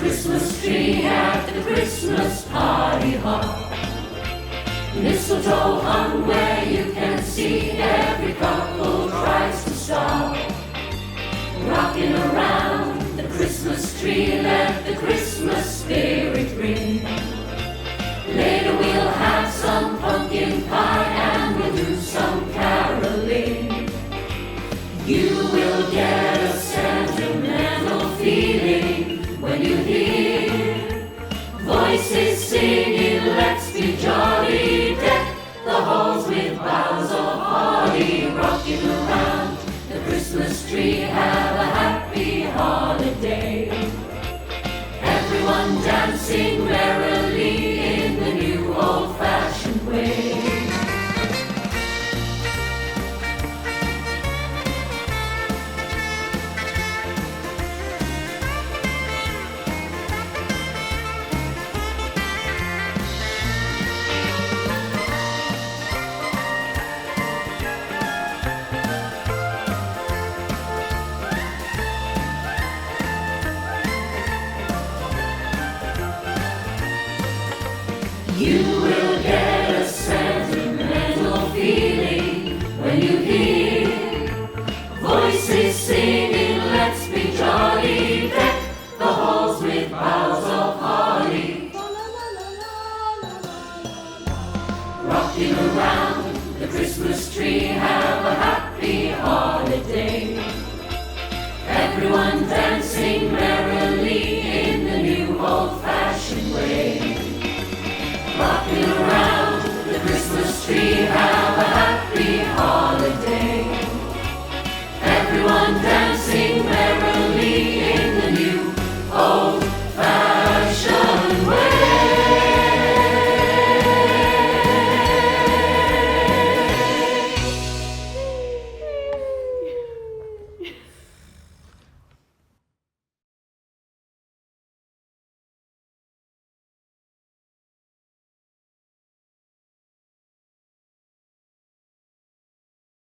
Christmas tree at the Christmas party hop. Mistletoe hung where you can see, every couple tries to stop. Rocking around the Christmas tree, let the Christmas spirit ring. Later we'll have some pumpkin pie and we'll do some caroling. You will get a sentimental feeling when you hear voices singing, let's be jolly, deck the halls with boughs of holly. Rocking around the Christmas tree, have a happy holiday. Everyone dancing merrily in the new old-fashioned way. You will get a sentimental feeling when you hear voices singing, let's be jolly, deck the halls with boughs of holly. Rocking around the Christmas tree, have a happy holiday. Everyone dancing merrily